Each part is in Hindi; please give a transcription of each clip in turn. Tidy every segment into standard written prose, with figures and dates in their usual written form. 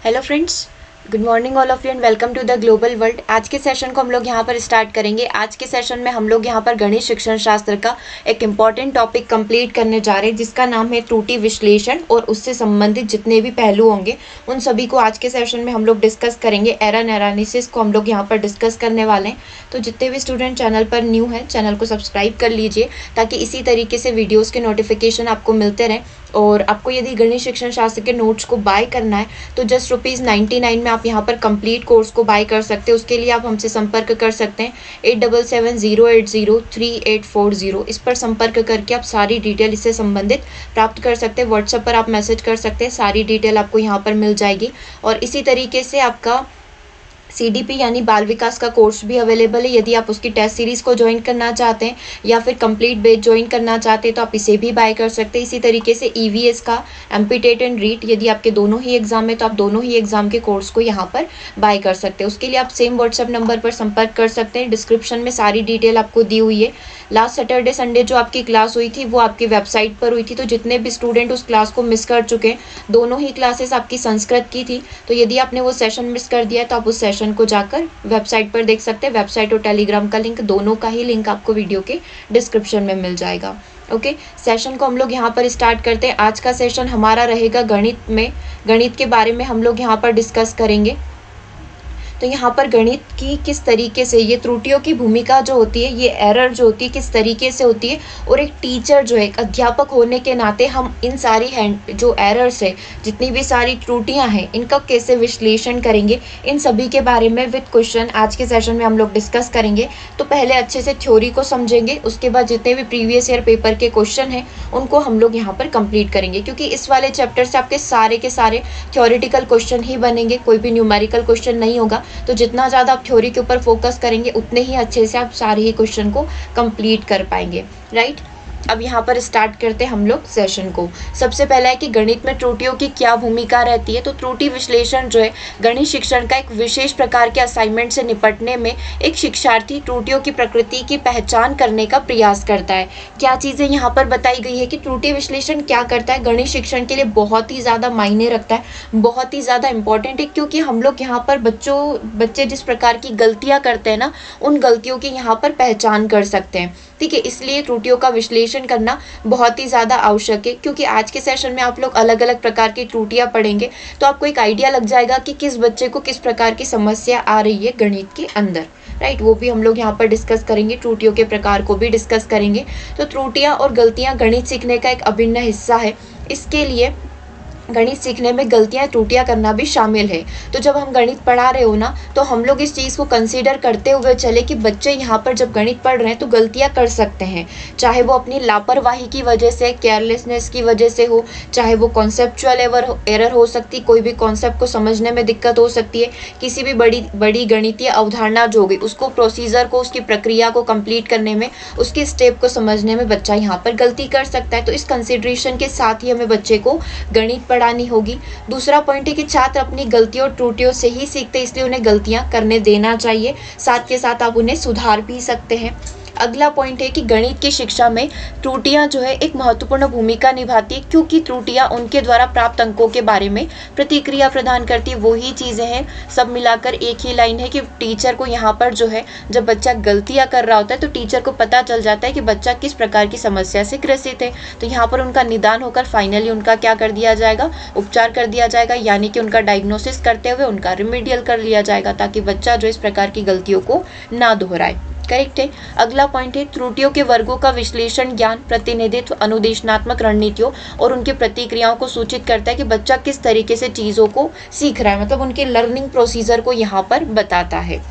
Hello friends, good morning all of you and welcome to the global world. आज के सेशन को हम लोग यहाँ पर स्टार्ट करेंगे। आज के सेशन में हम लोग यहाँ पर गणित शिक्षण शास्त्र का एक इम्पॉर्टेंट टॉपिक कंप्लीट करने जा रहे हैं, जिसका नाम है त्रुटि विश्लेषण, और उससे संबंधित जितने भी पहलू होंगे उन सभी को आज के सेशन में हम लोग डिस्कस करेंगे। एरर एनालिसिस को हम लोग यहाँ पर डिस्कस करने वाले हैं। तो जितने भी स्टूडेंट चैनल पर न्यू हैं, चैनल को सब्सक्राइब कर लीजिए ताकि इसी तरीके से वीडियोज़ के नोटिफिकेशन आपको मिलते रहें। और आपको यदि गणित शिक्षण शास्त्र के नोट्स को बाय करना है तो जस्ट ₹99 में आप यहाँ पर कंप्लीट कोर्स को बाय कर सकते हैं। उसके लिए आप हमसे संपर्क कर सकते हैं 8770803840। इस पर संपर्क करके आप सारी डिटेल इससे संबंधित प्राप्त कर सकते हैं। व्हाट्सएप पर आप मैसेज कर सकते हैं, सारी डिटेल आपको यहाँ पर मिल जाएगी। और इसी तरीके से आपका CDP यानी बाल विकास का कोर्स भी अवेलेबल है। यदि आप उसकी टेस्ट सीरीज को ज्वाइन करना चाहते हैं या फिर कंप्लीट बैच ज्वाइन करना चाहते हैं तो आप इसे भी बाय कर सकते हैं। इसी तरीके से EVS का एमपीटेट एंड रीट, यदि आपके दोनों ही एग्जाम है तो आप दोनों ही एग्जाम के कोर्स को यहाँ पर बाय कर सकते हैं। उसके लिए आप सेम व्हाट्सएप नंबर पर संपर्क कर सकते हैं। डिस्क्रिप्शन में सारी डिटेल आपको दी हुई है। लास्ट सैटरडे संडे जो आपकी क्लास हुई थी वो आपकी वेबसाइट पर हुई थी, तो जितने भी स्टूडेंट उस क्लास को मिस कर चुके हैं, दोनों ही क्लासेस आपकी संस्कृत की थी, तो यदि आपने वो सेशन मिस कर दिया है तो आप उस सेशन को जाकर वेबसाइट पर देख सकते हैं। वेबसाइट और टेलीग्राम का लिंक, दोनों का ही लिंक आपको वीडियो के डिस्क्रिप्शन में मिल जाएगा। ओके, सेशन को हम लोग यहाँ पर स्टार्ट करते हैं। आज का सेशन हमारा रहेगा गणित के बारे में हम लोग यहाँ पर डिस्कस करेंगे। तो यहाँ पर गणित की किस तरीके से ये त्रुटियों की भूमिका जो होती है, ये एरर जो होती है किस तरीके से होती है, और एक टीचर जो है, एक अध्यापक होने के नाते हम इन सारी जो एरर्स है, जितनी भी सारी त्रुटियां हैं, इनका कैसे विश्लेषण करेंगे, इन सभी के बारे में विद क्वेश्चन आज के सेशन में हम लोग डिस्कस करेंगे। तो पहले अच्छे से थ्योरी को समझेंगे, उसके बाद जितने भी प्रीवियस ईयर पेपर के क्वेश्चन हैं उनको हम लोग यहाँ पर कंप्लीट करेंगे, क्योंकि इस वाले चैप्टर से आपके सारे के सारे थ्योरेटिकल क्वेश्चन ही बनेंगे, कोई भी न्यूमेरिकल क्वेश्चन नहीं होगा। तो जितना ज़्यादा आप थ्योरी के ऊपर फोकस करेंगे उतने ही अच्छे से आप सारे ही क्वेश्चन को कंप्लीट कर पाएंगे, राइट। अब यहाँ पर स्टार्ट करते हैं हम लोग सेशन को। सबसे पहला है कि गणित में त्रुटियों की क्या भूमिका रहती है। तो त्रुटि विश्लेषण जो है गणित शिक्षण का एक विशेष प्रकार के असाइनमेंट से निपटने में एक शिक्षार्थी त्रुटियों की प्रकृति की पहचान करने का प्रयास करता है। क्या चीज़ें यहाँ पर बताई गई है कि त्रुटि विश्लेषण क्या करता है, गणित शिक्षण के लिए बहुत ही ज़्यादा मायने रखता है, बहुत ही ज़्यादा इंपॉर्टेंट है, क्योंकि हम लोग यहाँ पर बच्चे जिस प्रकार की गलतियाँ करते हैं ना, उन गलतियों की यहाँ पर पहचान कर सकते हैं, ठीक है। इसलिए त्रुटियों का विश्लेषण करना बहुत ही ज़्यादा आवश्यक है, क्योंकि आज के सेशन में आप लोग अलग अलग प्रकार की त्रुटियां पढ़ेंगे तो आपको एक आइडिया लग जाएगा कि किस बच्चे को किस प्रकार की समस्या आ रही है गणित के अंदर, राइट। वो भी हम लोग यहाँ पर डिस्कस करेंगे, त्रुटियों के प्रकार को भी डिस्कस करेंगे। तो त्रुटियां और गलतियां गणित सीखने का एक अभिन्न हिस्सा है। इसके लिए गणित सीखने में गलतियां त्रुटियां करना भी शामिल है। तो जब हम गणित पढ़ा रहे हो ना, तो हम लोग इस चीज़ को कंसीडर करते हुए चले कि बच्चे यहाँ पर जब गणित पढ़ रहे हैं तो गलतियां कर सकते हैं, चाहे वो अपनी लापरवाही की वजह से, केयरलेसनेस की वजह से हो, चाहे वो कॉन्सेप्चुअल एरर हो सकती, कोई भी कॉन्सेप्ट को समझने में दिक्कत हो सकती है, किसी भी बड़ी गणितीय अवधारणा जो होगी उसको, प्रोसीजर को, उसकी प्रक्रिया को कंप्लीट करने में, उसके स्टेप को समझने में बच्चा यहाँ पर गलती कर सकता है। तो इस कंसिडरेशन के साथ ही हमें बच्चे को गणित पढ़ानी होगी। दूसरा पॉइंट है कि छात्र अपनी गलतियों और त्रुटियों से ही सीखते, इसलिए उन्हें गलतियां करने देना चाहिए, साथ के साथ आप उन्हें सुधार भी सकते हैं। अगला पॉइंट है कि गणित की शिक्षा में त्रुटियां जो है एक महत्वपूर्ण भूमिका निभाती है, क्योंकि त्रुटियां उनके द्वारा प्राप्त अंकों के बारे में प्रतिक्रिया प्रदान करती है। वही चीज़ें हैं, सब मिलाकर एक ही लाइन है कि टीचर को यहाँ पर जो है, जब बच्चा गलतियां कर रहा होता है तो टीचर को पता चल जाता है कि बच्चा किस प्रकार की समस्या से ग्रसित है। तो यहाँ पर उनका निदान होकर फाइनली उनका क्या कर दिया जाएगा, उपचार कर दिया जाएगा, यानी कि उनका डायग्नोसिस करते हुए उनका रिमेडियल कर लिया जाएगा, ताकि बच्चा जो इस प्रकार की गलतियों को ना दोहराए, करेक्ट है। अगला पॉइंट है त्रुटियों के वर्गों का विश्लेषण ज्ञान, प्रतिनिधित्व, अनुदेशनात्मक रणनीतियों और उनकी प्रतिक्रियाओं को सूचित करता है कि बच्चा किस तरीके से चीज़ों को सीख रहा है, मतलब उनके लर्निंग प्रोसीजर को यहाँ पर बताता है।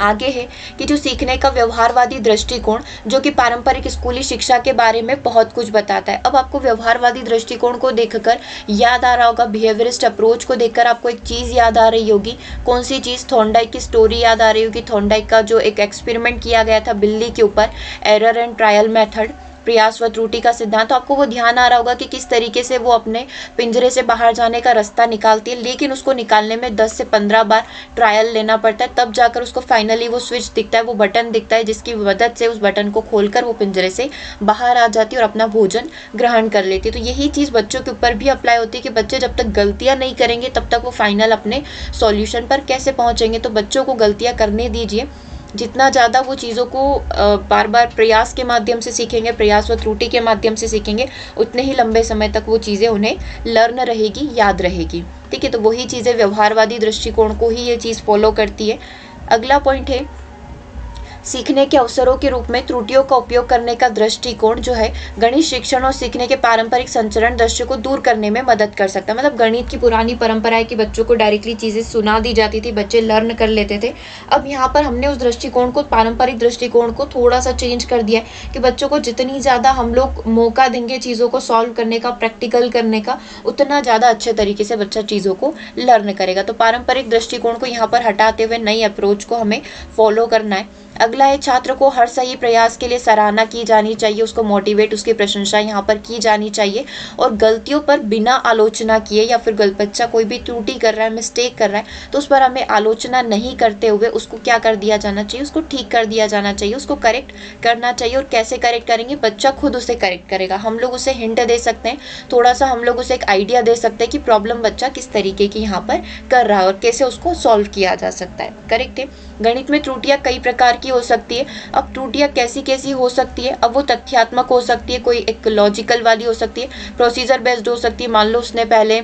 आगे है कि जो सीखने का व्यवहारवादी दृष्टिकोण, जो कि पारंपरिक स्कूली शिक्षा के बारे में बहुत कुछ बताता है। अब आपको व्यवहारवादी दृष्टिकोण को देखकर याद आ रहा होगा, बिहेवियरिस्ट अप्रोच को देखकर आपको एक चीज़ याद आ रही होगी। कौन सी चीज़? थॉर्नडाइक की स्टोरी याद आ रही होगी। थॉर्नडाइक का जो एक एक्सपेरिमेंट किया गया था बिल्ली के ऊपर, एरर एंड ट्रायल मेथड, प्रयास व त्रुटि का सिद्धांत, तो आपको वो ध्यान आ रहा होगा कि किस तरीके से वो अपने पिंजरे से बाहर जाने का रास्ता निकालती है, लेकिन उसको निकालने में 10 से 15 बार ट्रायल लेना पड़ता है, तब जाकर उसको फाइनली वो स्विच दिखता है, वो बटन दिखता है, जिसकी मदद से उस बटन को खोलकर वो पिंजरे से बाहर आ जाती है और अपना भोजन ग्रहण कर लेती है। तो यही चीज़ बच्चों के ऊपर भी अप्लाई होती है कि बच्चे जब तक गलतियां नहीं करेंगे तब तक वो फाइनल अपने सॉल्यूशन पर कैसे पहुंचेंगे। तो बच्चों को गलतियां करने दीजिए, जितना ज़्यादा वो चीज़ों को बार बार प्रयास के माध्यम से सीखेंगे, प्रयास व त्रुटि के माध्यम से सीखेंगे, उतने ही लंबे समय तक वो चीज़ें उन्हें लर्न रहेगी, याद रहेगी। ठीक है, तो वही चीज़ें व्यवहारवादी दृष्टिकोण को ही ये चीज़ फॉलो करती है। अगला पॉइंट है सीखने के अवसरों के रूप में त्रुटियों का उपयोग करने का दृष्टिकोण जो है गणित शिक्षण और सीखने के पारंपरिक संचरण दृश्य को दूर करने में मदद कर सकता है। मतलब गणित की पुरानी परंपरा है कि बच्चों को डायरेक्टली चीज़ें सुना दी जाती थी, बच्चे लर्न कर लेते थे। अब यहाँ पर हमने उस दृष्टिकोण को, पारंपरिक दृष्टिकोण को थोड़ा सा चेंज कर दिया है कि बच्चों को जितनी ज़्यादा हम लोग मौका देंगे चीज़ों को सॉल्व करने का, प्रैक्टिकल करने का, उतना ज़्यादा अच्छे तरीके से बच्चा चीज़ों को लर्न करेगा। तो पारंपरिक दृष्टिकोण को यहाँ पर हटाते हुए नई अप्रोच को हमें फॉलो करना है। अगला है छात्र को हर सही प्रयास के लिए सराहना की जानी चाहिए, उसको मोटिवेट, उसकी प्रशंसा यहाँ पर की जानी चाहिए और गलतियों पर बिना आलोचना किए या फिर बच्चा कोई भी त्रुटि कर रहा है, मिस्टेक कर रहा है, तो उस पर हमें आलोचना नहीं करते हुए उसको क्या कर दिया जाना चाहिए, उसको ठीक कर दिया जाना चाहिए, उसको करेक्ट करना चाहिए। और कैसे करेक्ट करेंगे, बच्चा खुद उसे करेक्ट करेगा। हम लोग उसे हिंट दे सकते हैं, थोड़ा सा हम लोग उसे एक आइडिया दे सकते हैं कि प्रॉब्लम बच्चा किस तरीके की यहाँ पर कर रहा है और कैसे उसको सॉल्व किया जा सकता है। करेक्ट है। गणित में त्रुटियां कई प्रकार की हो सकती है। अब त्रुटियां कैसी कैसी हो सकती है, अब वो तथ्यात्मक हो सकती है, कोई एक लॉजिकल वाली हो सकती है, प्रोसीजर बेस्ड हो सकती है। मान लो उसने पहले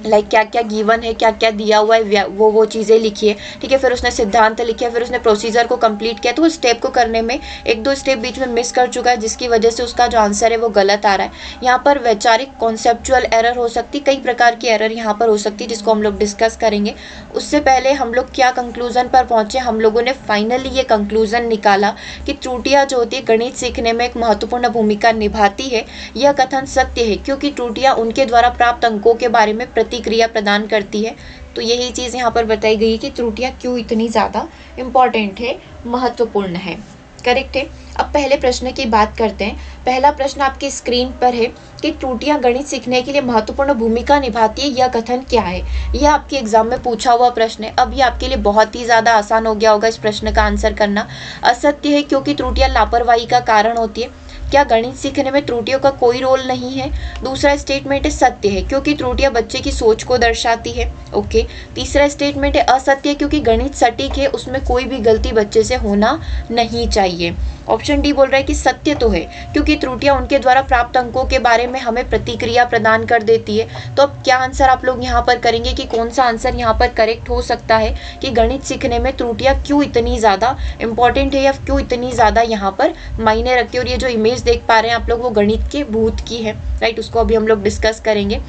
क्या क्या गिवन है, क्या क्या दिया हुआ है, वो चीज़ें लिखी है, ठीक है, फिर उसने सिद्धांत लिखे, फिर उसने प्रोसीजर को कंप्लीट किया, तो उस स्टेप को करने में एक दो स्टेप बीच में मिस कर चुका है, जिसकी वजह से उसका जो आंसर है वो गलत आ रहा है। यहाँ पर वैचारिक कॉन्सेप्चुअल एरर हो सकती, कई प्रकार की एरर यहाँ पर हो सकती है, जिसको हम लोग डिस्कस करेंगे। उससे पहले हम लोग क्या कंक्लूजन पर पहुंचे, हम लोगों ने फाइनली ये कंक्लूजन निकाला कि त्रुटियां जो होती है गणित सीखने में एक महत्वपूर्ण भूमिका निभाती है। यह कथन सत्य है क्योंकि त्रुटियां उनके द्वारा प्राप्त अंकों के बारे में प्रतिक्रिया प्रदान करती है। तो यही चीज़ यहाँ पर बताई गई कि त्रुटियां क्यों इतनी ज़्यादा इम्पॉर्टेंट है, महत्वपूर्ण है। करेक्ट है। अब पहले प्रश्न की बात करते हैं। पहला प्रश्न आपकी स्क्रीन पर है कि त्रुटियां गणित सीखने के लिए महत्वपूर्ण भूमिका निभाती है, यह कथन क्या है। यह आपके एग्जाम में पूछा हुआ प्रश्न है। अब ये आपके लिए बहुत ही ज़्यादा आसान हो गया होगा इस प्रश्न का आंसर करना। असत्य है क्योंकि त्रुटियां लापरवाही का कारण होती है। क्या गणित सीखने में त्रुटियों का कोई रोल नहीं है। दूसरा स्टेटमेंट है सत्य है क्योंकि त्रुटियां बच्चे की सोच को दर्शाती है। ओके। तीसरा स्टेटमेंट है असत्य है क्योंकि गणित सटीक है, उसमें कोई भी गलती बच्चे से होना नहीं चाहिए। ऑप्शन डी बोल रहा है कि सत्य तो है क्योंकि त्रुटियां उनके द्वारा प्राप्त अंकों के बारे में हमें प्रतिक्रिया प्रदान कर देती है। तो अब क्या आंसर आप लोग यहाँ पर करेंगे कि कौन सा आंसर यहाँ पर करेक्ट हो सकता है कि गणित सीखने में त्रुटियां क्यों इतनी ज़्यादा इंपॉर्टेंट है या क्यों इतनी ज़्यादा यहाँ पर मायने रखती है। और ये जो इमेज देख पा रहे हैं आप लोग वो गणित के भूत की है, राइट, उसको अभी हम लोग डिस्कस करेंगे।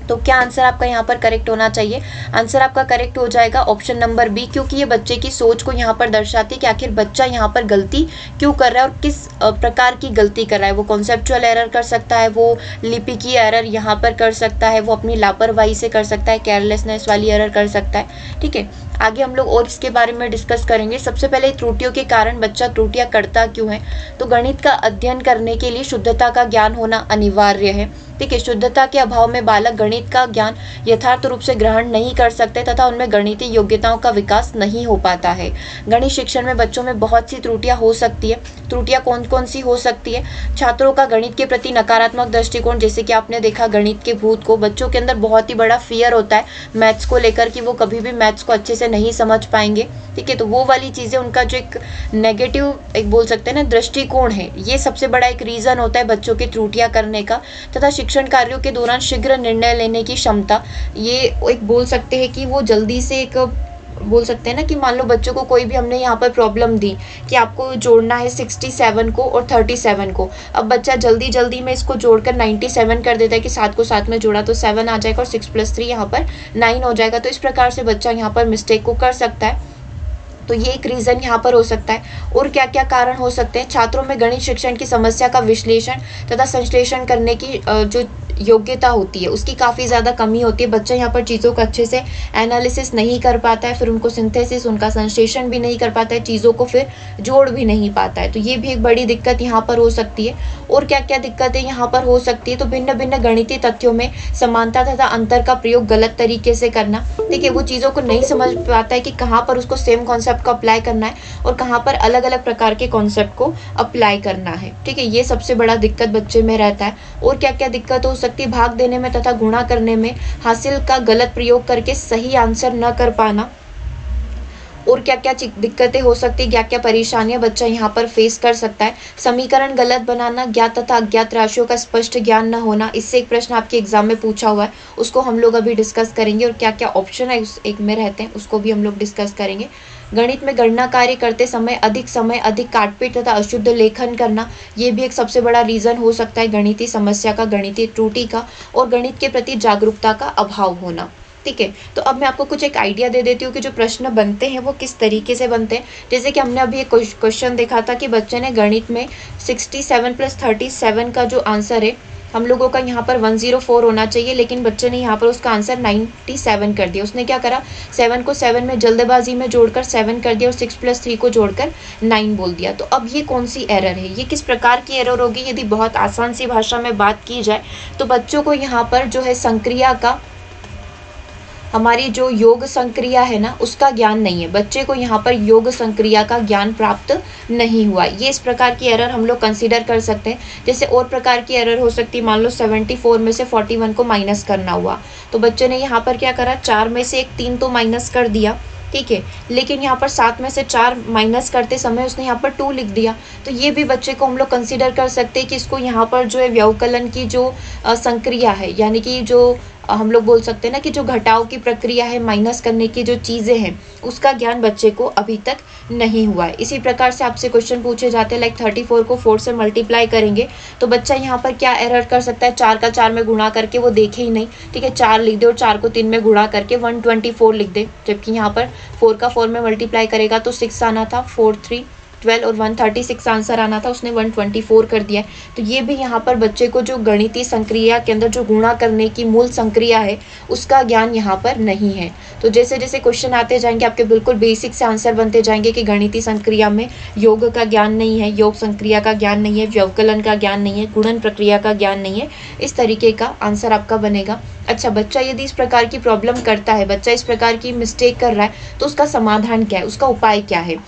तो क्या आंसर आपका यहाँ पर करेक्ट होना चाहिए। आंसर आपका करेक्ट हो जाएगा ऑप्शन नंबर बी, क्योंकि ये बच्चे की सोच को यहाँ पर दर्शाती है कि आखिर बच्चा यहाँ पर गलती क्यों कर रहा है और किस प्रकार की गलती कर रहा है। वो कॉन्सेप्चुअल एरर कर सकता है, वो लिपि की एरर यहाँ पर कर सकता है, वो अपनी लापरवाही से कर सकता है, केयरलेसनेस वाली एरर कर सकता है। ठीक है, आगे हम लोग और इसके बारे में डिस्कस करेंगे। सबसे पहले त्रुटियों के कारण बच्चा त्रुटियां करता क्यों है। तो गणित का अध्ययन करने के लिए शुद्धता का ज्ञान होना अनिवार्य है। ठीक है, शुद्धता के अभाव में बालक गणित का ज्ञान यथार्थ रूप से ग्रहण नहीं कर सकते तथा उनमें गणितीय योग्यताओं का विकास नहीं हो पाता है। गणित शिक्षण में बच्चों में बहुत सी त्रुटियां हो सकती है। त्रुटियां कौन कौन सी हो सकती है। छात्रों का गणित के प्रति नकारात्मक दृष्टिकोण, जैसे कि आपने देखा गणित के भूत को, बच्चों के अंदर बहुत ही बड़ा फियर होता है मैथ्स को लेकर कि वो कभी भी मैथ्स को अच्छे से नहीं समझ पाएंगे। ठीक है, तो वो वाली चीज़ें, उनका जो एक नेगेटिव एक बोल सकते हैं ना दृष्टिकोण है, ये सबसे बड़ा एक रीज़न होता है बच्चों की त्रुटियां करने का। तथा शिक्षण कार्यों के दौरान शीघ्र निर्णय लेने की क्षमता, ये एक बोल सकते हैं कि वो जल्दी से एक बोल सकते हैं ना कि मान लो बच्चों को कोई भी हमने यहाँ पर प्रॉब्लम दी कि आपको जोड़ना है 67 को और 37 को। अब बच्चा जल्दी जल्दी में इसको जोड़कर 97 कर देता है कि 7 को 7 में जोड़ा तो 7 आ जाएगा और 6 + 3 यहाँ पर 9 हो जाएगा। तो इस प्रकार से बच्चा यहाँ पर मिस्टेक को कर सकता है। तो ये एक रीज़न यहाँ पर हो सकता है। और क्या क्या कारण हो सकते हैं? छात्रों में गणित शिक्षण की समस्या का विश्लेषण तथा संश्लेषण करने की जो योग्यता होती है उसकी काफ़ी ज़्यादा कमी होती है। बच्चा यहाँ पर चीज़ों को अच्छे से एनालिसिस नहीं कर पाता है, फिर उनको सिंथेसिस, उनका संश्लेषण भी नहीं कर पाता है, चीज़ों को फिर जोड़ भी नहीं पाता है। तो ये भी एक बड़ी दिक्कत यहाँ पर हो सकती है। और क्या क्या दिक्कतें यहाँ पर हो सकती है? तो भिन्न भिन्न गणितीय तथ्यों में समानता तथा अंतर का प्रयोग गलत तरीके से करना। देखिए, वो चीज़ों को नहीं समझ पाता है कि कहाँ पर उसको सेम कॉन्सेप्ट को अप्लाई करना है और कहाँ पर अलग अलग प्रकार के कॉन्सेप्ट को अप्लाई करना है। ठीक है, ये सबसे बड़ा दिक्कत बच्चे में रहता है। और क्या क्या दिक्कत हो सकती है? भाग देने में तथा गुणा करने में हासिल का गलत प्रयोग करके सही आंसर न कर पाना। और क्या क्या दिक्कतें हो सकती है, क्या क्या परेशानियां बच्चा यहाँ पर फेस कर सकता है? समीकरण गलत बनाना, ज्ञात तथा अज्ञात राशियों का स्पष्ट ज्ञान न होना, इससे एक प्रश्न आपके एग्जाम में पूछा हुआ है, उसको हम लोग अभी डिस्कस करेंगे। और क्या क्या ऑप्शन है उस एक में रहते हैं उसको भी हम लोग डिस्कस करेंगे। गणित में गणना कार्य करते समय अधिक काटपीट तथा अशुद्ध लेखन करना, ये भी एक सबसे बड़ा रीजन हो सकता है गणितीय समस्या का, गणितीय त्रुटि का। और गणित के प्रति जागरूकता का अभाव होना। ठीक है, तो अब मैं आपको कुछ एक आइडिया दे देती हूँ कि जो प्रश्न बनते हैं वो किस तरीके से बनते हैं। जैसे कि हमने अभी एक क्वेश्चन देखा था कि बच्चे ने गणित में 67 + 37 का जो आंसर है हम लोगों का यहाँ पर 104 होना चाहिए, लेकिन बच्चे ने यहाँ पर उसका आंसर 97 कर दिया। उसने क्या करा, 7 को 7 में जल्दबाजी में जोड़कर 7 कर दिया और 6 + 3 को जोड़कर 9 बोल दिया। तो अब ये कौन सी एरर है, ये किस प्रकार की एरर होगी? यदि बहुत आसान सी भाषा में बात की जाए तो बच्चों को यहाँ पर जो है संक्रिया का, हमारी जो योग संक्रिया है ना, उसका ज्ञान नहीं है। बच्चे को यहाँ पर योग संक्रिया का ज्ञान प्राप्त नहीं हुआ। ये इस प्रकार की एरर हम लोग कंसीडर कर सकते हैं। जैसे और प्रकार की एरर हो सकती है, मान लो 74 में से 41 को माइनस करना हुआ, तो बच्चे ने यहाँ पर क्या करा, 4 में से एक 3 तो माइनस कर दिया, ठीक है, लेकिन यहाँ पर 7 में से 4 माइनस करते समय उसने यहाँ पर 2 लिख दिया। तो ये भी बच्चे को हम लोग कंसीडर कर सकते हैं कि इसको यहाँ पर जो है व्यवकलन की जो संक्रिया है, यानी कि जो हम लोग बोल सकते हैं ना कि जो घटाव की प्रक्रिया है, माइनस करने की जो चीज़ें हैं, उसका ज्ञान बच्चे को अभी तक नहीं हुआ है। इसी प्रकार से आपसे क्वेश्चन पूछे जाते हैं, लाइक 34 को 4 से मल्टीप्लाई करेंगे तो बच्चा यहाँ पर क्या एरर कर सकता है, 4 का 4 में गुणा करके वो देखे ही नहीं, ठीक है, 4 लिख दे और 4 को 3 में गुणा करके 124 लिख दे, जबकि यहाँ पर 4 का 4 में मल्टीप्लाई करेगा तो 6 आना था, 4 3 12 और 136 आंसर आना था, उसने 124 कर दिया है। तो ये भी यहाँ पर बच्चे को जो गणितीय संक्रिया के अंदर जो गुणा करने की मूल संक्रिया है उसका ज्ञान यहाँ पर नहीं है। तो जैसे जैसे क्वेश्चन आते जाएंगे आपके बिल्कुल बेसिक से आंसर बनते जाएंगे कि गणितीय संक्रिया में योग का ज्ञान नहीं है, योग संक्रिया का ज्ञान नहीं है, व्यवकलन का ज्ञान नहीं है, गुणन प्रक्रिया का ज्ञान नहीं है, इस तरीके का आंसर आपका बनेगा। अच्छा, बच्चा यदि इस प्रकार की प्रॉब्लम करता है, बच्चा इस प्रकार की मिस्टेक कर रहा है, तो उसका समाधान क्या है, उसका उपाय क्या है?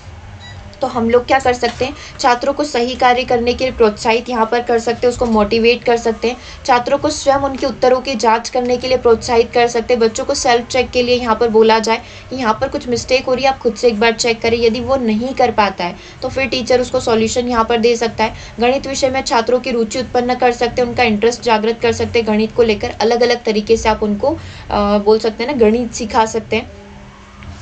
तो हम लोग क्या कर सकते हैं, छात्रों को सही कार्य करने के लिए प्रोत्साहित यहाँ पर कर सकते हैं, उसको मोटिवेट कर सकते हैं। छात्रों को स्वयं उनके उत्तरों की जांच करने के लिए प्रोत्साहित कर सकते हैं। बच्चों को सेल्फ चेक के लिए यहाँ पर बोला जाए कि यहाँ पर कुछ मिस्टेक हो रही है, आप खुद से एक बार चेक करें। यदि वो नहीं कर पाता है तो फिर टीचर उसको सॉल्यूशन यहाँ पर दे सकता है। गणित विषय में छात्रों की रुचि उत्पन्न कर सकते हैं, उनका इंटरेस्ट जागृत कर सकते हैं। गणित को लेकर अलग अलग तरीके से आप उनको बोल सकते हैं ना, गणित सिखा सकते हैं।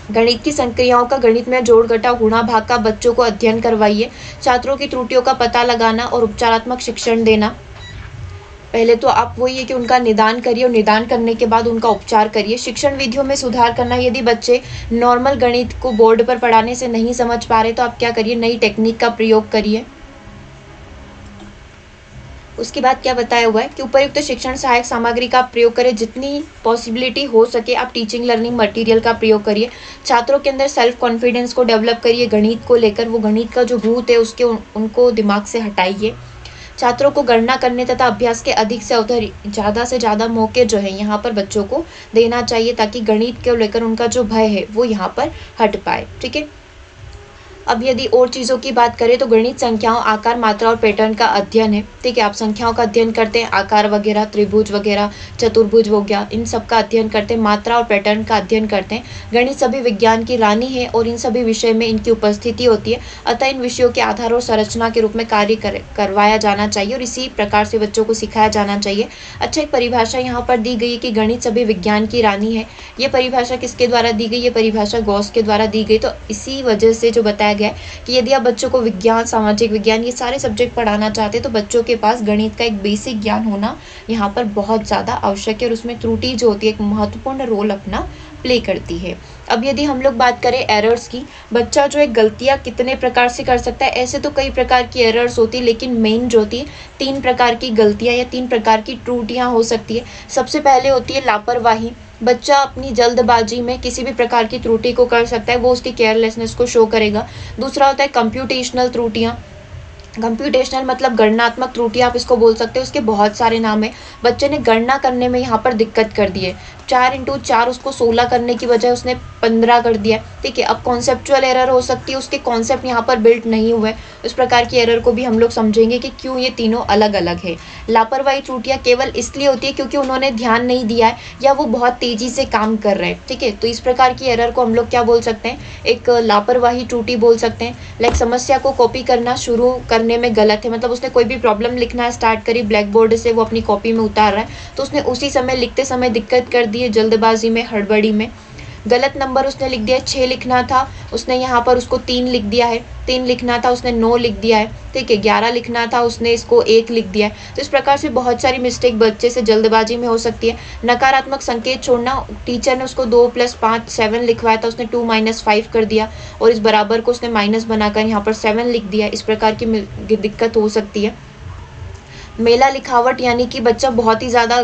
गणित की संक्रियाओं का, गणित में जोड़ घटाव गुणा भाग का बच्चों को अध्ययन करवाइए। छात्रों की त्रुटियों का पता लगाना और उपचारात्मक शिक्षण देना। पहले तो आप वही है कि उनका निदान करिए और निदान करने के बाद उनका उपचार करिए। शिक्षण विधियों में सुधार करना, यदि बच्चे नॉर्मल गणित को बोर्ड पर पढ़ाने से नहीं समझ पा रहे तो आप क्या करिए, नई टेक्निक का प्रयोग करिए। उसके बाद क्या बताया हुआ है कि उपयुक्त शिक्षण सहायक सामग्री का प्रयोग करें, जितनी पॉसिबिलिटी हो सके आप टीचिंग लर्निंग मटेरियल का प्रयोग करिए। छात्रों के अंदर सेल्फ कॉन्फिडेंस को डेवलप करिए गणित को लेकर, वो गणित का जो भूत है उसके उनको दिमाग से हटाइए। छात्रों को गणना करने तथा अभ्यास के अधिक से ज़्यादा से ज़्यादा मौके जो है यहाँ पर बच्चों को देना चाहिए, ताकि गणित को लेकर उनका जो भय है वो यहाँ पर हट पाए। ठीक है, अब यदि और चीज़ों की बात करें तो गणित संख्याओं, आकार, मात्रा और पैटर्न का अध्ययन है। ठीक है, आप संख्याओं का अध्ययन करते हैं, आकार वगैरह, त्रिभुज वगैरह, चतुर्भुज हो गया, इन सब का अध्ययन करते हैं, मात्रा और पैटर्न का अध्ययन करते हैं। गणित सभी विज्ञान की रानी है और इन सभी विषय में इनकी उपस्थिति होती है, अतः इन विषयों के आधार और संरचना के रूप में कार्य करवाया जाना चाहिए और इसी प्रकार से बच्चों को सिखाया जाना चाहिए। अच्छा, एक परिभाषा यहाँ पर दी गई है कि गणित सभी विज्ञान की रानी है। ये परिभाषा किसके द्वारा दी गई? ये परिभाषा गॉस के द्वारा दी गई। तो इसी वजह से जो बताया गया है कि यदि आप बच्चों को विज्ञान, सामाजिक विज्ञान ये सारे सब्जेक्ट पढ़ाना चाहते हैं तो बच्चों के पास गणित का एक बेसिक ज्ञान होना यहाँ पर बहुत ज़्यादा आवश्यक है और उसमें त्रुटि जो होती है एक महत्वपूर्ण रोल अपना प्ले करती है। अब यदि हम लोग बात करें एरर्स की, बच्चा जो है गलतियां कितने प्रकार से कर सकता है, ऐसे तो कई प्रकार की एरर्स होती है लेकिन मेन जो होती है 3 प्रकार की गलतियां या 3 प्रकार की त्रुटियां हो सकती है। सबसे पहले होती है लापरवाही। बच्चा अपनी जल्दबाजी में किसी भी प्रकार की त्रुटि को कर सकता है, वो उसकी केयरलेसनेस को शो करेगा। दूसरा होता है कंप्यूटेशनल त्रुटियां। कंप्यूटेशनल मतलब गणनात्मक त्रुटि आप इसको बोल सकते हो, उसके बहुत सारे नाम है। बच्चे ने गणना करने में यहाँ पर दिक्कत कर दी है, 4 इंटू 4 उसको 16 करने की बजाय उसने 15 कर दिया, ठीक है। अब कॉन्सेप्चुअल एरर हो सकती है, उसके कॉन्सेप्ट यहाँ पर बिल्ट नहीं हुए, उस प्रकार की एरर को भी हम लोग समझेंगे कि क्यों ये तीनों अलग अलग है। लापरवाही त्रुटियाँ केवल इसलिए होती है क्योंकि उन्होंने ध्यान नहीं दिया है या वो बहुत तेजी से काम कर रहे हैं, ठीक है। तो इस प्रकार की एरर को हम लोग क्या बोल सकते हैं, एक लापरवाही त्रुटि बोल सकते हैं। लाइक समस्या को कॉपी करना शुरू करने में गलत है, मतलब उसने कोई भी प्रॉब्लम लिखना स्टार्ट करी ब्लैक बोर्ड से, वो अपनी कॉपी में उतार रहा है तो उसने उसी समय लिखते समय दिक्कत कर दी है, जल्दबाजी में, हड़बड़ी में। गलत नंबर उसने लिख दिया, 6 लिखना था उसने यहाँ पर उसको 3 लिख दिया है, 3 लिखना था उसने 9 लिख दिया है, ठीक है। 11 लिखना था उसने इसको 1 लिख दिया है। तो इस प्रकार से बहुत सारी मिस्टेक बच्चे से जल्दबाजी में हो सकती है। नकारात्मक संकेत छोड़ना, टीचर ने उसको 2 + 5 7 लिखवाया था, उसने 2 - 5 कर दिया और इस बराबर को उसने माइनस बनाकर यहाँ पर 7 लिख दिया। इस प्रकार की दिक्कत हो सकती है। मेला लिखावट यानी कि बच्चा बहुत ही ज़्यादा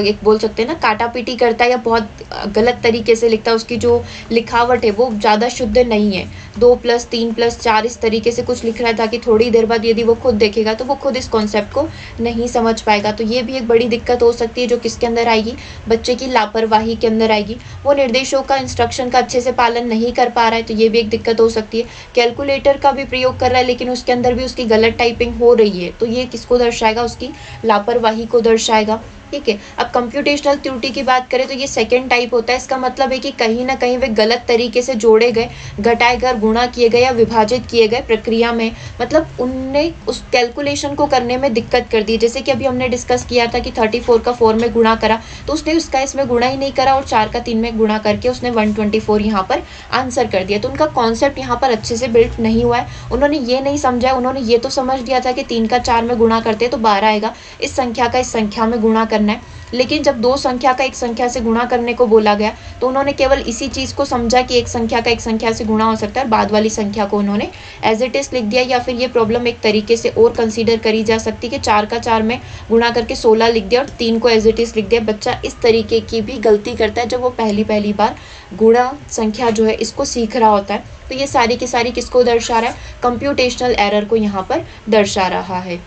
एक बोल सकते हैं ना काटा पीटी करता है या बहुत गलत तरीके से लिखता है, उसकी जो लिखावट है वो ज़्यादा शुद्ध नहीं है। 2 + 3 + 4 इस तरीके से कुछ लिख रहा है ताकि थोड़ी देर बाद यदि वो खुद देखेगा तो वो खुद इस कॉन्सेप्ट को नहीं समझ पाएगा। तो ये भी एक बड़ी दिक्कत हो सकती है जो किसके अंदर आएगी, बच्चे की लापरवाही के अंदर आएगी। वो निर्देशों का, इंस्ट्रक्शन का अच्छे से पालन नहीं कर पा रहा है तो ये भी एक दिक्कत हो सकती है। कैलकुलेटर का भी प्रयोग कर रहा है लेकिन उसके अंदर भी उसकी गलत टाइपिंग हो रही है, तो ये किसको दर्शाएगा, की लापरवाही को दर्शाएगा, ठीक है। अब कंप्यूटेशनल त्रुटि की बात करें तो ये सेकेंड टाइप होता है। इसका मतलब है कि कहीं ना कहीं वे गलत तरीके से जोड़े गए, घटाए गए, गुणा किए गए या विभाजित किए गए प्रक्रिया में, मतलब उनने उस कैलकुलेशन को करने में दिक्कत कर दी। जैसे कि अभी हमने डिस्कस किया था कि 34 का 4 में गुणा करा तो उसने उसका इसमें गुणा ही नहीं करा और 4 का 3 में गुणा करके उसने 124 यहाँ पर आंसर कर दिया। तो उनका कॉन्सेप्ट यहाँ पर अच्छे से बिल्ट नहीं हुआ है। उन्होंने ये नहीं समझा, उन्होंने ये तो समझ लिया था कि 3 का 4 में गुणा करते तो 12 आएगा, इस संख्या का इस संख्या में गुणा करना है। लेकिन जब 2 संख्या का एक संख्या से गुणा करने को बोला गया तो उन्होंने केवल इसी चीज को समझा कि एक संख्या का एक संख्या से गुणा हो सकता है और बाद वाली संख्या को उन्होंने एज इट इज लिख दिया। या फिर ये प्रॉब्लम एक तरीके से और कंसीडर करी जा सकती है कि 4 का 4 में गुणा करके 16 लिख दिया और 3 को एज इट इज लिख दिया। बच्चा इस तरीके की भी गलती करता है जब वो पहली बार गुणा संख्या जो है इसको सीख रहा होता है। तो ये सारी की सारी किसको दर्शा रहा है, कंप्यूटेशनल एरर को यहाँ पर दर्शा रहा है।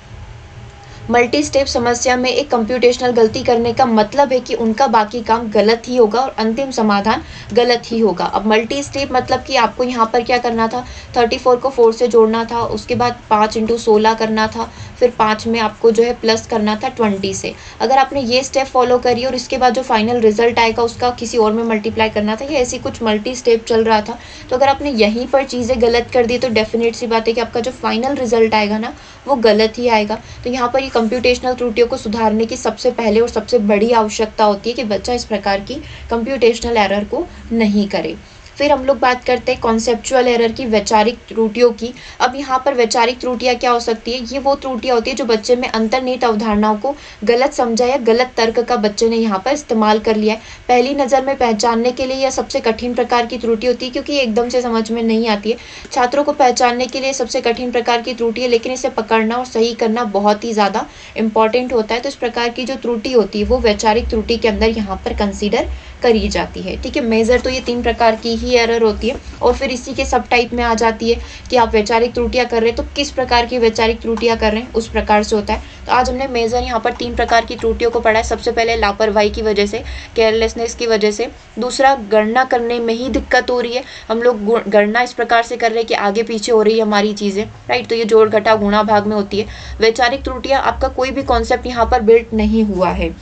मल्टी स्टेप समस्या में एक कंप्यूटेशनल गलती करने का मतलब है कि उनका बाकी काम गलत ही होगा और अंतिम समाधान गलत ही होगा। अब मल्टी स्टेप मतलब कि आपको यहाँ पर क्या करना था, 34 को 4 से जोड़ना था, उसके बाद 5 × 16 करना था, फिर 5 में आपको जो है प्लस करना था 20 से। अगर आपने ये स्टेप फॉलो करी और इसके बाद जो फाइनल रिजल्ट आएगा उसका किसी और में मल्टीप्लाई करना था, या ऐसी कुछ मल्टी स्टेप चल रहा था, तो अगर आपने यहीं पर चीज़ें गलत कर दी तो डेफिनेट सी बात है कि आपका जो फाइनल रिजल्ट आएगा ना वो गलत ही आएगा। तो यहाँ पर कंप्यूटेशनल त्रुटियों को सुधारने की सबसे पहले और सबसे बड़ी आवश्यकता होती है कि बच्चा इस प्रकार की कंप्यूटेशनल एरर को नहीं करे। फिर हम लोग बात करते हैं कॉन्सेप्चुअल एरर की, वैचारिक त्रुटियों की। अब यहाँ पर वैचारिक त्रुटियाँ क्या हो सकती है, ये वो त्रुटियाँ होती है जो बच्चे में अंतर्निहित अवधारणाओं को गलत समझा या गलत तर्क का बच्चे ने यहाँ पर इस्तेमाल कर लिया है। पहली नज़र में पहचानने के लिए यह सबसे कठिन प्रकार की त्रुटि होती है क्योंकि एकदम से समझ में नहीं आती है। छात्रों को पहचानने के लिए सबसे कठिन प्रकार की त्रुटि है, लेकिन इसे पकड़ना और सही करना बहुत ही ज़्यादा इंपॉर्टेंट होता है। तो इस प्रकार की जो त्रुटि होती है वो वैचारिक त्रुटि के अंदर यहाँ पर कंसीडर करी जाती है, ठीक है। मेजर तो ये 3 प्रकार की ही एरर होती है और फिर इसी के सब टाइप में आ जाती है कि आप वैचारिक त्रुटियां कर रहे हैं तो किस प्रकार की वैचारिक त्रुटियां कर रहे हैं उस प्रकार से होता है। तो आज हमने मेजर यहाँ पर 3 प्रकार की त्रुटियों को पढ़ा है। सबसे पहले लापरवाही की वजह से, केयरलेसनेस की वजह से। दूसरा, गणना करने में ही दिक्कत हो रही है, हम लोग गणना इस प्रकार से कर रहे हैं कि आगे पीछे हो रही है हमारी चीज़ें, राइट। तो ये जोड़ घटा गुणा भाग में होती है। वैचारिक त्रुटियाँ, आपका कोई भी कॉन्सेप्ट यहाँ पर बिल्ट नहीं हुआ है।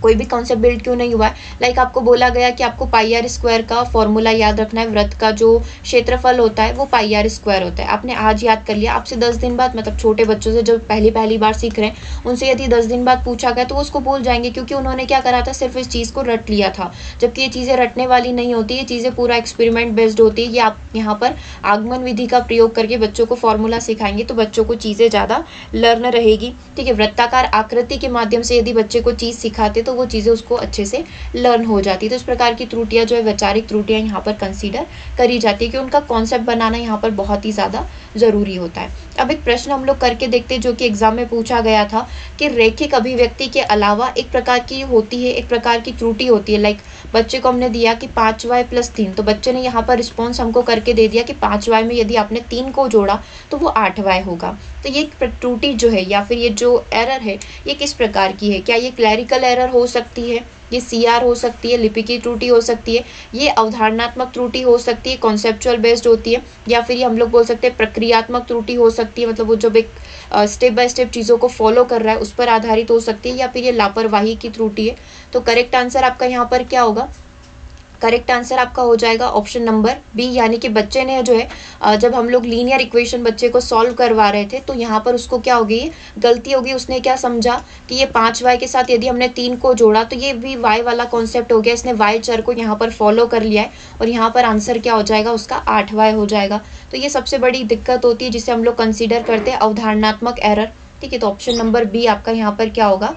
कोई भी कॉन्सेप्ट बिल्ड क्यों नहीं हुआ है। लाइक आपको बोला गया कि आपको पाई आर स्क्वायर का फॉर्मूला याद रखना है, वृत्त का जो क्षेत्रफल होता है वो पाई आर स्क्वायर होता है। आपने आज याद कर लिया, आपसे 10 दिन बाद, मतलब छोटे बच्चों से जो पहली बार सीख रहे हैं उनसे यदि 10 दिन बाद पूछा गया तो वो उसको भूल जाएंगे, क्योंकि उन्होंने क्या करा था, सिर्फ इस चीज़ को रट लिया था। जबकि ये चीज़ें रटने वाली नहीं होती, ये चीज़ें पूरा एक्सपेरिमेंट बेस्ड होती है। ये आप यहाँ पर आगमन विधि का प्रयोग करके बच्चों को फॉर्मूला सिखाएंगे तो बच्चों को चीज़ें ज़्यादा लर्न रहेगी। ठीक है, वृत्ताकार आकृति के माध्यम से यदि बच्चे को चीज़ सिखाते तो वो चीज़ें उसको अच्छे से लर्न हो जाती। तो इस प्रकार की त्रुटियां जो है, वैचारिक त्रुटियां यहाँ पर कंसीडर करी जाती है कि उनका कॉन्सेप्ट बनाना यहाँ पर बहुत ही ज़्यादा ज़रूरी होता है। अब एक प्रश्न हम लोग करके देखते हैं जो कि एग्जाम में पूछा गया था कि रैखिक अभिव्यक्ति के अलावा एक प्रकार की होती है, एक प्रकार की त्रुटि होती है। लाइक बच्चे को हमने दिया कि 5y + 3, तो बच्चे ने यहाँ पर रिस्पॉन्स हमको करके दे दिया कि 5y में यदि आपने 3 को जोड़ा तो वो 8y होगा। तो ये त्रुटि जो है या फिर ये जो एरर है ये किस प्रकार की है? क्या ये क्लैरिकल एरर हो सकती है, ये CR हो सकती है, लिपि की त्रुटि हो सकती है, ये अवधारणात्मक त्रुटि हो सकती है, कॉन्सेप्चुअल बेस्ड होती है, या फिर ये हम लोग बोल सकते हैं प्रक्रियात्मक त्रुटि हो सकती है, मतलब वो जब एक स्टेप बाय स्टेप चीज़ों को फॉलो कर रहा है उस पर आधारित हो सकती है, या फिर ये लापरवाही की त्रुटि है। तो करेक्ट आंसर आपका यहाँ पर क्या होगा? करेक्ट आंसर आपका हो जाएगा ऑप्शन नंबर बी, यानी कि बच्चे ने जो है जब हम लोग लीनियर इक्वेशन बच्चे को सॉल्व करवा रहे थे तो यहाँ पर उसको क्या हो गई, गलती होगी। उसने क्या समझा कि ये 5y के साथ यदि हमने 3 को जोड़ा तो ये भी y वाला कॉन्सेप्ट हो गया। इसने y चर को यहाँ पर फॉलो कर लिया है और यहाँ पर आंसर क्या हो जाएगा उसका 8y हो जाएगा। तो ये सबसे बड़ी दिक्कत होती है जिसे हम लोग कंसिडर करते हैं अवधारणात्मक एरर। ठीक है, तो ऑप्शन नंबर बी आपका यहाँ पर क्या होगा,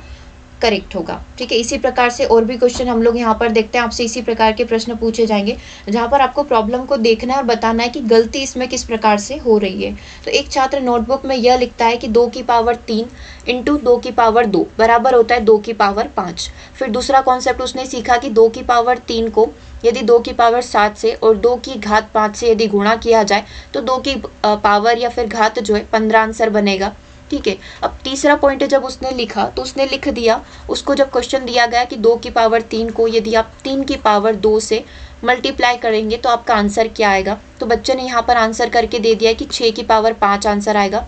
करेक्ट होगा। ठीक है, इसी प्रकार से और भी क्वेश्चन हम लोग यहाँ पर देखते हैं। आपसे इसी प्रकार के प्रश्न पूछे जाएंगे जहाँ पर आपको प्रॉब्लम को देखना है और बताना है कि गलती इसमें किस प्रकार से हो रही है। तो एक छात्र नोटबुक में यह लिखता है कि 2 की पावर 3 इंटू 2 की पावर 2 बराबर होता है 2 की पावर 5। फिर दूसरा कॉन्सेप्ट उसने सीखा कि 2 की पावर 3 को यदि 2 की पावर 7 से और 2 की घात 5 से यदि गुणा किया जाए तो 2 की पावर या फिर घात जो है 15 आंसर बनेगा। ठीक है, अब तीसरा पॉइंट जब उसने लिखा तो उसने लिख दिया, उसको जब क्वेश्चन दिया गया कि 2 की पावर 3 को यदि आप 3 की पावर 2 से मल्टीप्लाई करेंगे तो आपका आंसर क्या आएगा। तो बच्चे ने यहाँ पर आंसर करके दे दिया कि 6 की पावर 5 आंसर आएगा।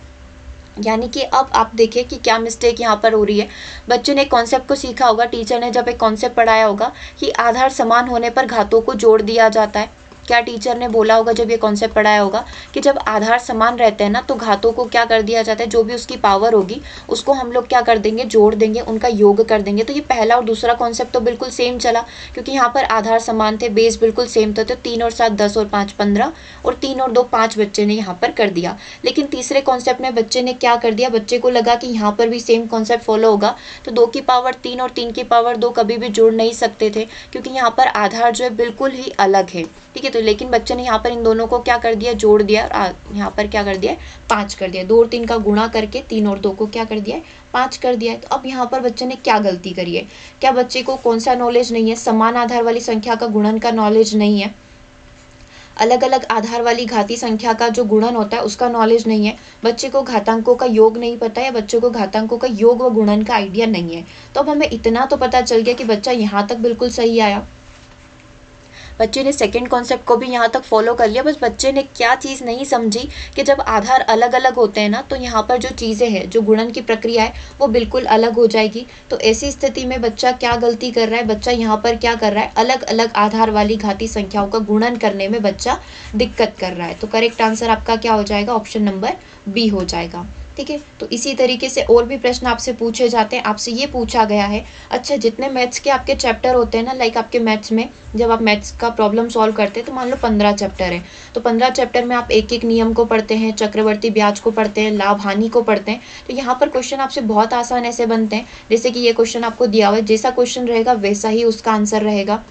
यानी कि अब आप देखिए कि क्या मिस्टेक यहाँ पर हो रही है। बच्चे ने कॉन्सेप्ट को सीखा होगा, टीचर ने जब एक कॉन्सेप्ट पढ़ाया होगा कि आधार समान होने पर घातों को जोड़ दिया जाता है। क्या टीचर ने बोला होगा जब ये कॉन्सेप्ट पढ़ाया होगा कि जब आधार समान रहते हैं ना तो घातों को क्या कर दिया जाता है, जो भी उसकी पावर होगी उसको हम लोग क्या कर देंगे, जोड़ देंगे, उनका योग कर देंगे। तो ये पहला और दूसरा कॉन्सेप्ट तो बिल्कुल सेम चला क्योंकि यहाँ पर आधार समान थे, बेस बिल्कुल सेम था। तो 3 और 7 10 और 5 15 और 3 और 2 5 बच्चे ने यहाँ पर कर दिया। लेकिन तीसरे कॉन्सेप्ट में बच्चे ने क्या कर दिया, बच्चे को लगा कि यहाँ पर भी सेम कॉन्सेप्ट फॉलो होगा तो 2 की पावर 3 और 3 की पावर 2 कभी भी जोड़ नहीं सकते थे क्योंकि यहाँ पर आधार जो है बिल्कुल ही अलग है। ठीक है, तो लेकिन बच्चे ने यहाँ पर इन दोनों को क्या कर दिया, जोड़ दिया और यहाँ पर क्या कर दिया, 5 कर दिया। 2 और 3 का गुणा करके 3 और 2 को क्या कर दिया है, 5 कर दिया है। तो अब यहाँ पर बच्चे ने क्या गलती करी है, क्या बच्चे को कौन सा नॉलेज नहीं है, समान आधार वाली संख्या का गुणन का नॉलेज नहीं है, अलग अलग आधार वाली घाती संख्या का जो गुणन होता है उसका नॉलेज नहीं है, बच्चे को घातांकों का योग नहीं पता है, बच्चे को घातांकों का योग व गुणन का आइडिया नहीं है। तो अब हमें इतना तो पता चल गया कि बच्चा यहाँ तक बिल्कुल सही आया, बच्चे ने सेकंड कॉन्सेप्ट को भी यहाँ तक फॉलो कर लिया। बस बच्चे ने क्या चीज़ नहीं समझी कि जब आधार अलग अलग होते हैं ना तो यहाँ पर जो चीज़ें हैं, जो गुणन की प्रक्रिया है वो बिल्कुल अलग हो जाएगी। तो ऐसी स्थिति में बच्चा क्या गलती कर रहा है, बच्चा यहाँ पर क्या कर रहा है, अलग अलग आधार वाली घाती संख्याओं का गुणन करने में बच्चा दिक्कत कर रहा है। तो करेक्ट आंसर आपका क्या हो जाएगा, ऑप्शन नंबर बी हो जाएगा। ठीक है, तो इसी तरीके से और भी प्रश्न आपसे पूछे जाते हैं। आपसे ये पूछा गया है, अच्छा जितने मैथ्स के आपके चैप्टर होते हैं ना, लाइक आपके मैथ्स में जब आप मैथ्स का प्रॉब्लम सॉल्व करते हैं तो मान लो 15 चैप्टर है, तो 15 चैप्टर में आप एक एक नियम को पढ़ते हैं, चक्रवर्ती ब्याज को पढ़ते हैं, लाभ हानि को पढ़ते हैं। तो यहाँ पर क्वेश्चन आपसे बहुत आसान ऐसे बनते हैं जैसे कि ये क्वेश्चन आपको दिया हुआ है, जैसा क्वेश्चन रहेगा वैसा ही उसका आंसर रहेगा।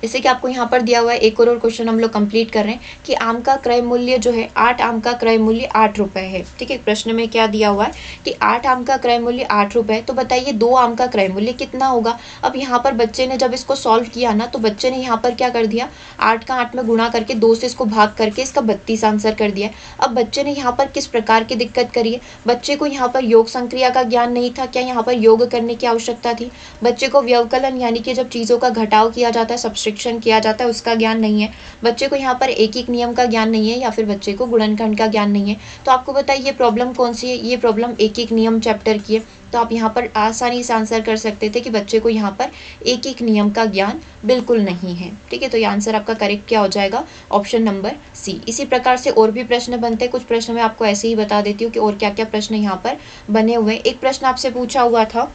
जैसे कि आपको यहाँ पर दिया हुआ है, एक और क्वेश्चन हम लोग कंप्लीट कर रहे हैं कि आम का क्रय मूल्य जो है 8 आम का क्रय मूल्य 8 रुपए है। ठीक है, प्रश्न में क्या दिया हुआ है कि 8 आम का क्रय मूल्य 8 रुपए, तो बताइए 2 आम का क्रय मूल्य कितना होगा। अब यहाँ पर बच्चे ने जब इसको सॉल्व किया ना तो बच्चे ने यहाँ पर क्या कर दिया, 8 का 8 में गुणा करके 2 से इसको भाग करके इसका 32 आंसर कर दिया। अब बच्चे ने यहाँ पर किस प्रकार की दिक्कत करी है, बच्चे को यहाँ पर योग संक्रिया का ज्ञान नहीं था, क्या यहाँ पर योग करने की आवश्यकता थी। बच्चे को व्यवकलन यानी कि जब चीज़ों का घटाव किया जाता है, सब्सट्रैक्शन फ्रिक्शन किया जाता है उसका ज्ञान नहीं है, बच्चे को यहाँ पर एक एक नियम का ज्ञान नहीं है, या फिर बच्चे को गुणनखंड का ज्ञान नहीं है। तो आपको बताइए ये प्रॉब्लम कौन सी है, ये प्रॉब्लम एक एक नियम चैप्टर की है। तो आप यहाँ पर आसानी से आंसर कर सकते थे कि बच्चे को यहाँ पर एक एक नियम का ज्ञान बिल्कुल नहीं है। ठीक है, तो ये आंसर आपका करेक्ट क्या हो जाएगा, ऑप्शन नंबर सी। इसी प्रकार से और भी प्रश्न बनते हैं, कुछ प्रश्न मैं आपको ऐसे ही बता देती हूँ कि और क्या क्या प्रश्न यहाँ पर बने हुए हैं। एक प्रश्न आपसे पूछा हुआ था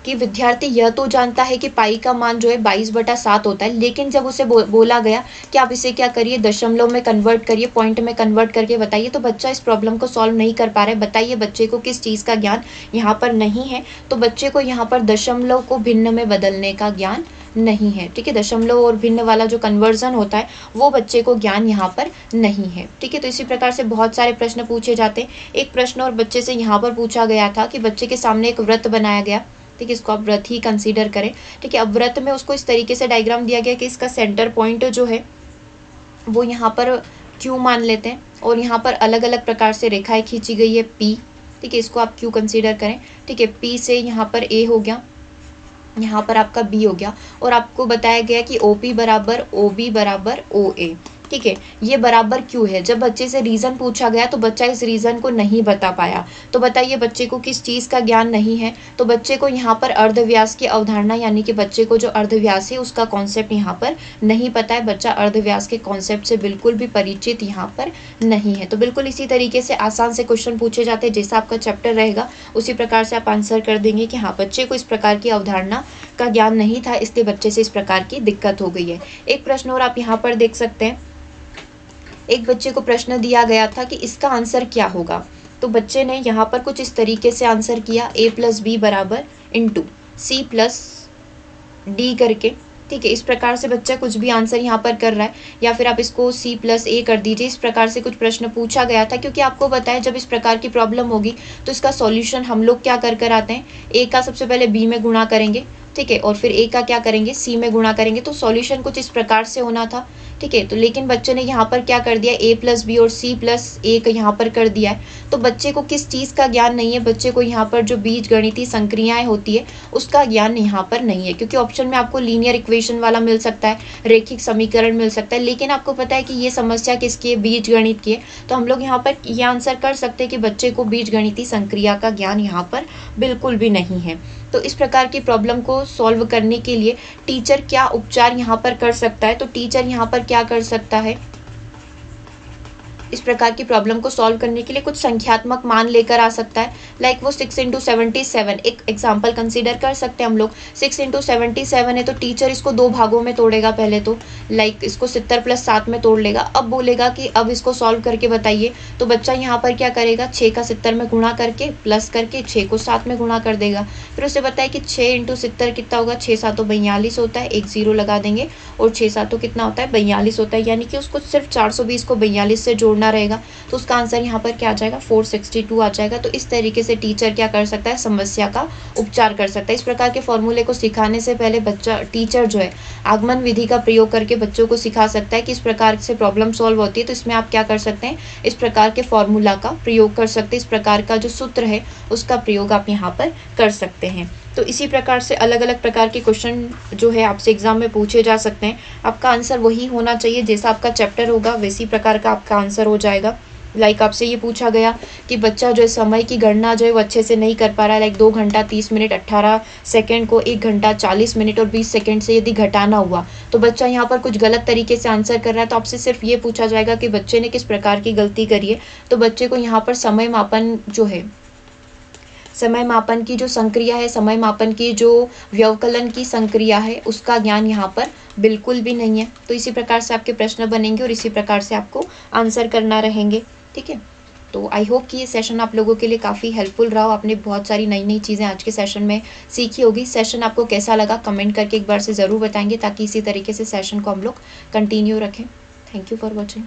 कि विद्यार्थी यह तो जानता है कि पाई का मान जो है 22/7 होता है, लेकिन जब उसे बोला गया कि आप इसे क्या करिए, दशमलव में कन्वर्ट करिए, पॉइंट में कन्वर्ट करके बताइए, तो बच्चा इस प्रॉब्लम को सॉल्व नहीं कर पा रहा है। बताइए बच्चे को किस चीज़ का ज्ञान यहाँ पर नहीं है। तो बच्चे को यहाँ पर दशमलव को भिन्न में बदलने का ज्ञान नहीं है। ठीक है, दशमलव और भिन्न वाला जो कन्वर्जन होता है वो बच्चे को ज्ञान यहाँ पर नहीं है। ठीक है, तो इसी प्रकार से बहुत सारे प्रश्न पूछे जाते हैं। एक प्रश्न और बच्चे से यहाँ पर पूछा गया था कि बच्चे के सामने एक वृत्त बनाया गया। ठीक है, इसको आप व्रत ही कंसीडर करें। ठीक है, अब व्रत में उसको इस तरीके से डायग्राम दिया गया कि इसका सेंटर पॉइंट जो है वो यहाँ पर क्यू मान लेते हैं, और यहाँ पर अलग अलग प्रकार से रेखाएं खींची गई है पी। ठीक है, इसको आप क्यू कंसीडर करें। ठीक है, पी से यहाँ पर ए हो गया, यहाँ पर आपका बी हो गया, और आपको बताया गया कि ओ पी बराबर ओ बी बराबर ओ ए। ठीक है, ये बराबर क्यों है। जब बच्चे से रीज़न पूछा गया तो बच्चा इस रीज़न को नहीं बता पाया। तो बताइए बच्चे को किस चीज़ का ज्ञान नहीं है। तो बच्चे को यहाँ पर अर्धव्यास की अवधारणा, यानी कि बच्चे को जो अर्धव्यास है उसका कॉन्सेप्ट यहाँ पर नहीं पता है। बच्चा अर्धव्यास के कॉन्सेप्ट से बिल्कुल भी परिचित यहाँ पर नहीं है। तो बिल्कुल इसी तरीके से आसान से क्वेश्चन पूछे जाते हैं, जैसा आपका चैप्टर रहेगा उसी प्रकार से आप आंसर कर देंगे कि हाँ बच्चे को इस प्रकार की अवधारणा का ज्ञान नहीं था, इसलिए बच्चे से इस प्रकार की दिक्कत हो गई है। एक प्रश्न और आप यहाँ पर देख सकते हैं, एक बच्चे को प्रश्न दिया गया था कि इसका आंसर क्या होगा। तो बच्चे ने यहाँ पर कुछ इस तरीके से आंसर किया, a+b बराबर इंटू c+d करके। ठीक है, इस प्रकार से बच्चा कुछ भी आंसर यहाँ पर कर रहा है, या फिर आप इसको c+a कर दीजिए। इस प्रकार से कुछ प्रश्न पूछा गया था, क्योंकि आपको बताया जब इस प्रकार की प्रॉब्लम होगी तो इसका सॉल्यूशन हम लोग क्या कर आते हैं, a का सबसे पहले b में गुणा करेंगे। ठीक है, और फिर a का क्या करेंगे, c में गुणा करेंगे। तो सॉल्यूशन कुछ इस प्रकार से होना था। ठीक है, तो लेकिन बच्चे ने यहाँ पर क्या कर दिया, a+b और c+a का यहाँ पर कर दिया है। तो बच्चे को किस चीज़ का ज्ञान नहीं है, बच्चे को यहाँ पर जो बीज गणितीय संक्रियाएं होती है उसका ज्ञान यहाँ पर नहीं है। क्योंकि ऑप्शन में आपको लीनियर इक्वेशन वाला मिल सकता है, रेखिक समीकरण मिल सकता है, लेकिन आपको पता है कि ये समस्या किसकी है, बीज गणित की है। तो हम लोग यहाँ पर ये आंसर कर सकते हैं कि बच्चे को बीज गणितीय संक्रिया का ज्ञान यहाँ पर बिल्कुल भी नहीं है। तो इस प्रकार की प्रॉब्लम को सॉल्व करने के लिए टीचर क्या उपचार यहाँ पर कर सकता है। तो टीचर यहाँ पर क्या कर सकता है, इस प्रकार की प्रॉब्लम को सॉल्व करने के लिए कुछ संख्यात्मक मान लेकर आ सकता है। लाइक वो 6 × 77 एक एग्जाम्पल कंसीडर कर सकते हैं हम लोग। 6 × 77 है तो टीचर इसको 2 भागों में तोड़ेगा पहले तो, लाइक इसको 70 + 7 में तोड़ लेगा। अब बोलेगा कि अब इसको सॉल्व करके बताइए। तो बच्चा यहाँ पर क्या करेगा, 6 का 70 में गुणा करके प्लस करके 6 को 7 में गुणा कर देगा। फिर उसे बताए कि 6 × 70 कितना होगा, 6 × 7 42 होता है, एक 0 लगा देंगे, और 6 × 7 कितना होता है, 42 होता है। यानी कि उसको सिर्फ 420 को 42 से जोड़ना रहेगा। तो उसका आंसर यहाँ पर क्या आ जाएगा, 462 आ जाएगा। तो इस तरीके से टीचर क्या कर सकता है, समस्या का उपचार कर सकता है। इस प्रकार के फॉर्मूले को सिखाने से पहले टीचर जो है आगमन विधि का प्रयोग करके बच्चों को सिखा सकता है कि इस प्रकार से प्रॉब्लम सॉल्व होती है। तो इसमें आप क्या कर सकते हैं, इस प्रकार के फॉर्मूला का प्रयोग कर सकते हैं, इस प्रकार का जो सूत्र है उसका प्रयोग आप यहाँ पर कर सकते हैं। तो इसी प्रकार से अलग अलग प्रकार के क्वेश्चन जो है आपसे एग्जाम में पूछे जा सकते हैं। आपका आंसर वही होना चाहिए, जैसा आपका चैप्टर होगा वैसी प्रकार का आपका आंसर हो जाएगा। लाइक आपसे ये पूछा गया कि बच्चा जो है समय की गणना जो है वो अच्छे से नहीं कर पा रहा है, लाइक 2 घंटा 30 मिनट 18 सेकंड को 1 घंटा 40 मिनट और 20 सेकंड से यदि घटाना हुआ तो बच्चा यहाँ पर कुछ गलत तरीके से आंसर कर रहा है। तो आपसे सिर्फ ये पूछा जाएगा कि बच्चे ने किस प्रकार की गलती करी है। तो बच्चे को यहाँ पर समय मापन जो है, समय मापन की जो संक्रिया है, समय मापन की जो व्यवकलन की संक्रिया है उसका ज्ञान यहाँ पर बिल्कुल भी नहीं है। तो इसी प्रकार से आपके प्रश्न बनेंगे और इसी प्रकार से आपको आंसर करना रहेंगे। ठीक है, तो आई होप कि ये सेशन आप लोगों के लिए काफ़ी हेल्पफुल रहा हो। आपने बहुत सारी नई नई चीज़ें आज के सेशन में सीखी होगी। सेशन आपको कैसा लगा कमेंट करके एक बार से ज़रूर बताएंगे, ताकि इसी तरीके से सेशन को हम लोग कंटिन्यू रखें। Thank you for watching.